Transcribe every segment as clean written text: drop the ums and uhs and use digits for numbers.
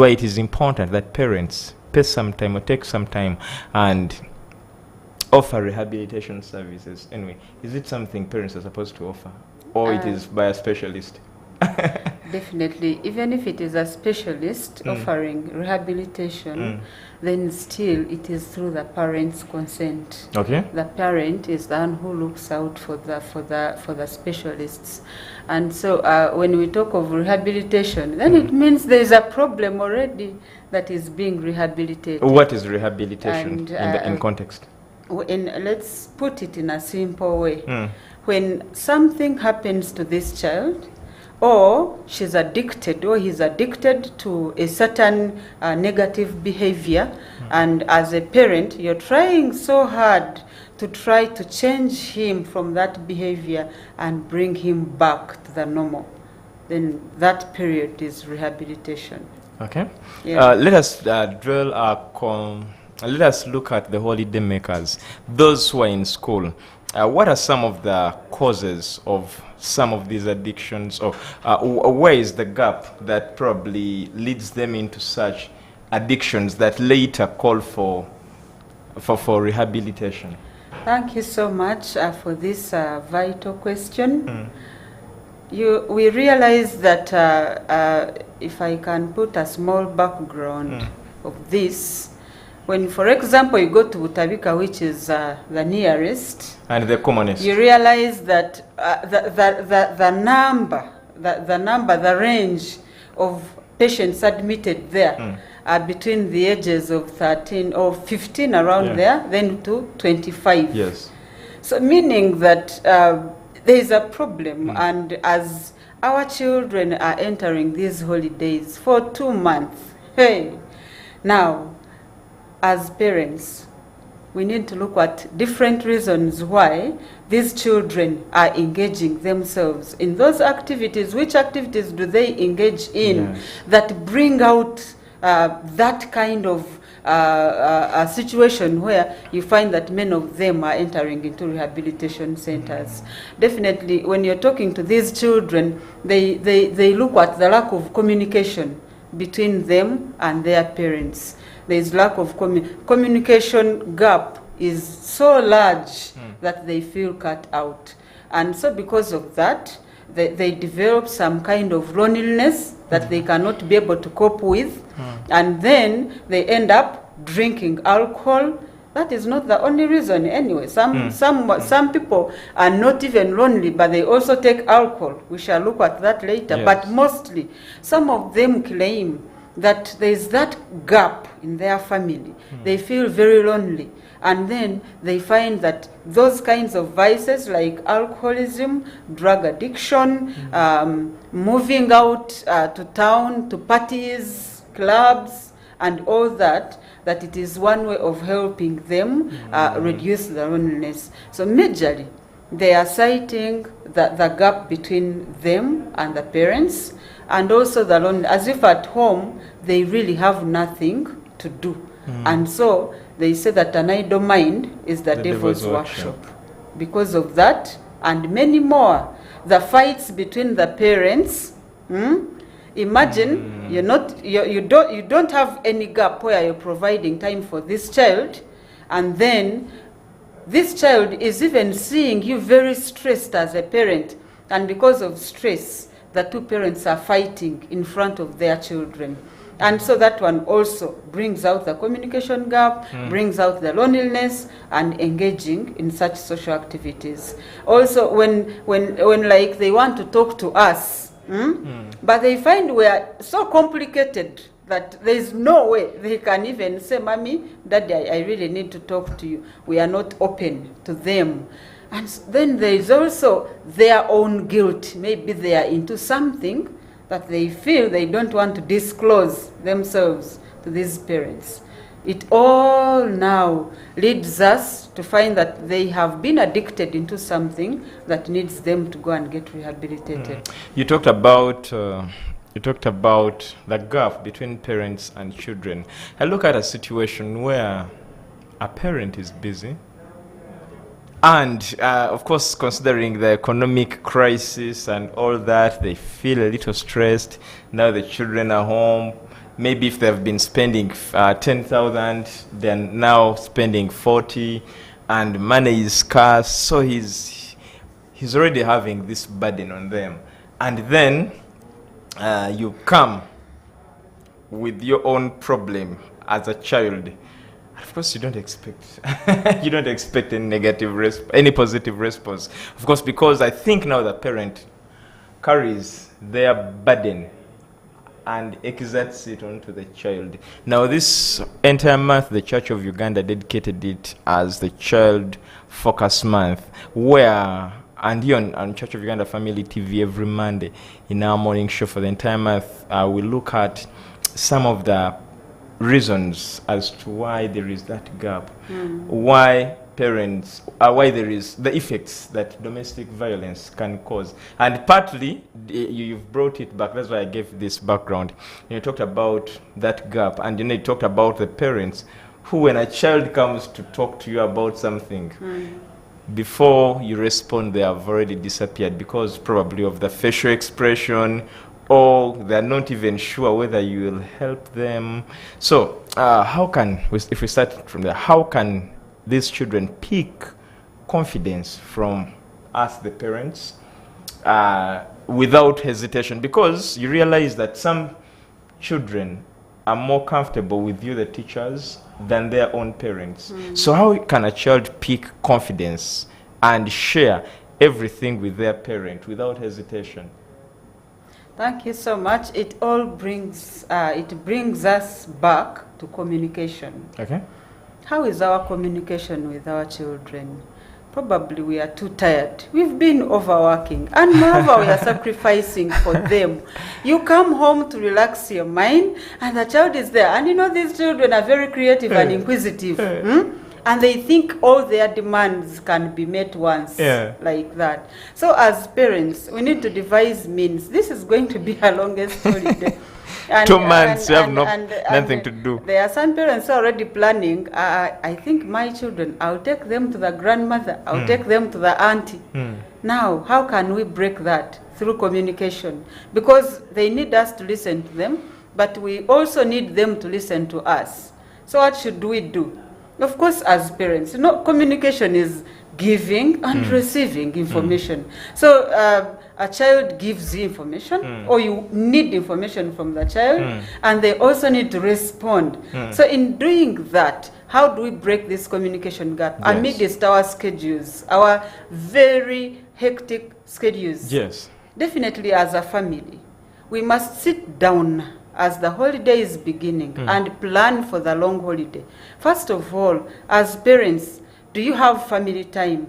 why it is important that parents pay some time or take some time and offer rehabilitation services. Anyway, is it something parents are supposed to offer, or it is by a specialist? Definitely, even if it is a specialist offering rehabilitation, then still it is through the parent's consent. Okay. The parent is the one who looks out for the specialists, and so when we talk of rehabilitation, then it means there is a problem already that is being rehabilitated. What is rehabilitation in context? Let's put it in a simple way. When something happens to this child, or she's addicted, or he's addicted to a certain negative behavior, and as a parent, you're trying so hard to try to change him from that behavior and bring him back to the normal, then that period is rehabilitation. Okay. Yeah. Let us let us look at the holiday makers, those who are in school. What are some of the causes of some of these addictions, or where is the gap that probably leads them into such addictions that later call for rehabilitation? Thank you so much for this vital question. We realize that if I can put a small background of this, when, for example, you go to Butabika, which is the nearest and the commonest, you realize that the range of patients admitted there are between the ages of 13 or 15 around there, then to 25. Yes. So meaning that there is a problem, and as our children are entering these holidays for 2 months, now, as parents, we need to look at different reasons why these children are engaging themselves in those activities. Which activities do they engage in that bring out that kind of a situation where you find that many of them are entering into rehabilitation centers? Definitely, when you're talking to these children, they look at the lack of communication between them and their parents. There is lack of communication gap is so large that they feel cut out. And so because of that, they develop some kind of loneliness that they cannot be able to cope with. And then they end up drinking alcohol. That is not the only reason anyway. Some people are not even lonely, but they also take alcohol. We shall look at that later. Yes. But mostly, some of them claim that there is that gap in their family. They feel very lonely. And then they find that those kinds of vices like alcoholism, drug addiction, moving out to town, to parties, clubs, and all that it is one way of helping them reduce the loneliness. So majorly, they are citing the gap between them and the parents, and also the loneliness, as if at home they really have nothing to do. And so they say that an idle mind is the devil's workshop. Because of that, and many more, the fights between the parents. Imagine you don't have any gap where you're providing time for this child, and then this child is even seeing you very stressed as a parent, and because of stress, the two parents are fighting in front of their children. And so that one also brings out the communication gap, brings out the loneliness, and engaging in such social activities. Also, when like they want to talk to us, but they find we are so complicated that there is no way they can even say, "Mommy, Daddy, I really need to talk to you." We are not open to them. And then there is also their own guilt. Maybe they are into something that they feel they don't want to disclose themselves to these parents. It all now leads us to find that they have been addicted into something that needs them to go and get rehabilitated. You talked about the gap between parents and children. I look at a situation where a parent is busy, and of course, considering the economic crisis and all that, they feel a little stressed. Now the children are home. maybe if they've been spending 10,000, they're now spending 40, and money is scarce, so he's already having this burden on them. And then you come with your own problem as a child. Of course, you don't expect you don't expect any any positive response. Of course, because I think now the parent carries their burden and exerts it onto the child. Now, this entire month, the Church of Uganda dedicated it as the Child Focus Month, where, and here on Church of Uganda Family TV every Monday in our morning show for the entire month, we look at some of the reasons as to why there is that gap, why parents, why there is the effects that domestic violence can cause. And partly, you've brought it back, that's why I gave this background. You talked about that gap, and you talked about the parents who, when a child comes to talk to you about something, before you respond, they have already disappeared because probably of the facial expression, or they're not even sure whether you will help them. So how can, if we start from there, how can these children pick confidence from us, the parents, without hesitation? Because you realize that some children are more comfortable with you, the teachers, than their own parents. So how can a child pick confidence and share everything with their parent without hesitation? Thank you so much. It all brings us back to communication. Okay. How is our communication with our children? Probably we are too tired. We've been overworking, and moreover, we are sacrificing for them. You come home to relax your mind, and the child is there. And you know, these children are very creative and inquisitive. And they think all their demands can be met once, like that. So as parents, we need to devise means. This is going to be our longest holiday. And, 2 months, you have nothing to do. There are some parents already planning, I think my children, I'll take them to the grandmother, I'll take them to the auntie. Now, how can we break that? Through communication. Because they need us to listen to them, but we also need them to listen to us. So what should we do? Of course, as parents, you know, communication is giving and receiving information. So a child gives you information, or you need information from the child, and they also need to respond. So in doing that, how do we break this communication gap amidst our schedules, our very hectic schedules? Yes. Definitely, as a family, we must sit down as the holiday is beginning and plan for the long holiday. First of all, as parents, do you have family time?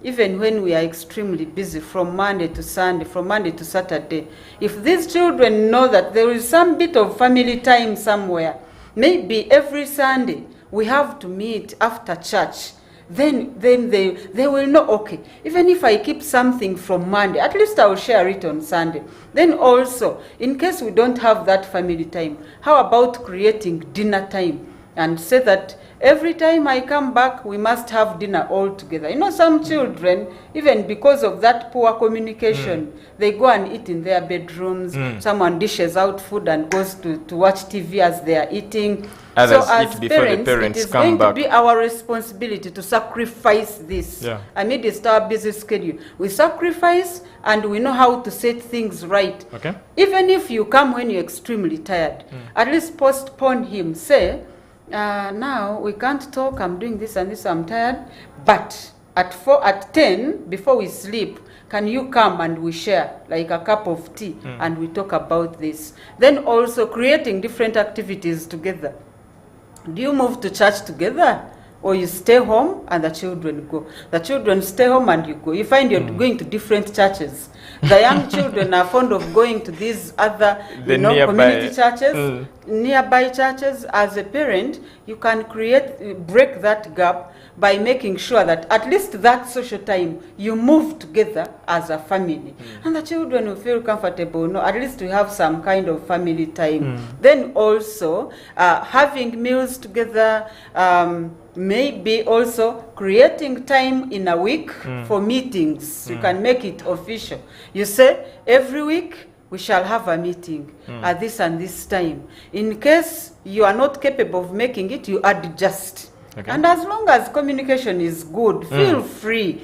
Even when we are extremely busy from Monday to Sunday, from Monday to Saturday, if these children know that there is some bit of family time somewhere, maybe every Sunday we have to meet after church, then they will know, okay, even if I keep something from Monday, at least I will share it on Sunday. Then also, in case we don't have that family time, how about creating dinner time? And say that every time I come back, we must have dinner all together. You know, some children, even because of that poor communication, they go and eat in their bedrooms. Someone dishes out food and goes to watch TV as they are eating. Others so as eat before the parents it is come going back. to be our responsibility to sacrifice this. Amidst our busy schedule, we sacrifice and we know how to set things right. Okay. Even if you come when you're extremely tired, at least postpone him. Say, now we can't talk, I'm doing this and this, I'm tired, but at 10, before we sleep, can you come and we share like a cup of tea and we talk about this? Then also creating different activities together. Do you move to church together, or you stay home and the children go? The children stay home and you go. You find you're going to different churches. The young children are fond of going to these other community churches, nearby churches. As a parent, you can break that gap by making sure that at least that social time you move together as a family, and the children will feel comfortable. No, at least we have some kind of family time. Then also having meals together. Maybe also creating time in a week for meetings. You can make it official. You say every week we shall have a meeting at this and this time. In case you are not capable of making it, you adjust. Okay. And as long as communication is good, feel free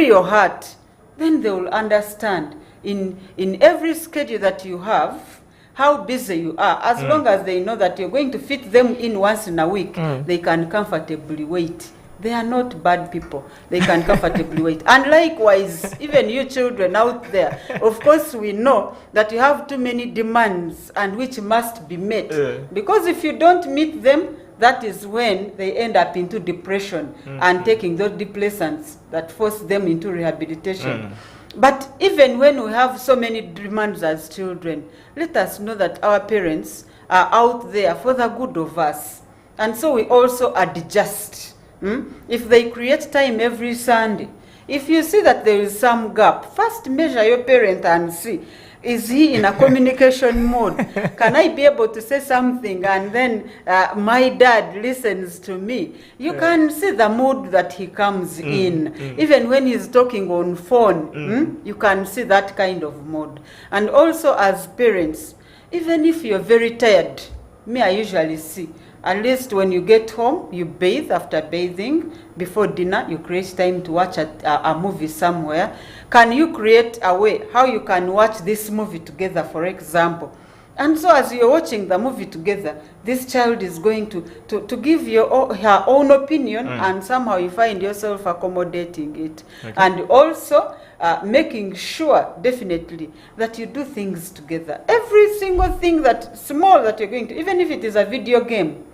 your heart, then they will understand in every schedule that you have, how busy you are. As long as they know that you're going to fit them in once in a week, they can comfortably wait. They are not bad people. They can comfortably wait. And likewise, even you children out there, of course we know that you have too many demands and which must be met. Because if you don't meet them, that is when they end up into depression and taking those depressants that force them into rehabilitation. But even when we have so many demands as children, let us know that our parents are out there for the good of us. And so we also adjust. If they create time every Sunday, if you see that there is some gap, first measure your parent and see, is he in a communication mode? Can I be able to say something and then my dad listens to me? You can see the mood that he comes in. Even when he's talking on phone, you can see that kind of mood. And also as parents, even if you're very tired, me, I usually see, at least when you get home, you bathe. After bathing, before dinner, you create time to watch a movie somewhere. Can you create a way how you can watch this movie together, for example? And so as you're watching the movie together, this child is going to give her own opinion, and somehow you find yourself accommodating it. Okay. And also making sure, definitely, that you do things together. Every single thing that small that you're going to, even if it is a video game,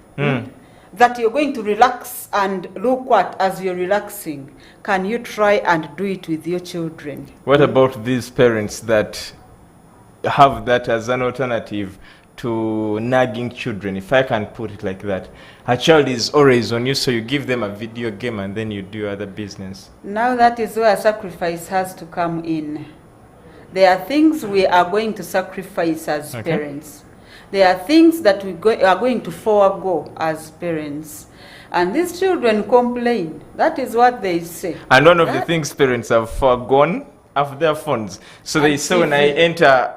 that you're going to relax and look at as you're relaxing, can you try and do it with your children? What about these parents that have that as an alternative to nagging children, if I can put it like that? A child is always on you, so you give them a video game and then you do other business. Now that is where sacrifice has to come in. There are things we are going to sacrifice as parents. There are things that we are going to forego as parents. And these children complain. That is what they say. And one of the things parents have forgone are their phones. So they say, when I enter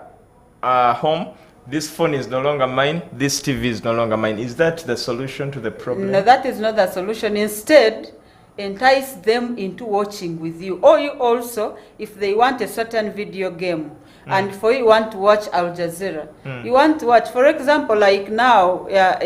home, this phone is no longer mine, this TV is no longer mine. Is that the solution to the problem? No, that is not the solution. Instead, entice them into watching with you. Or you also, if they want a certain video game, and for you want to watch Al Jazeera, you want to watch, for example, like now, we have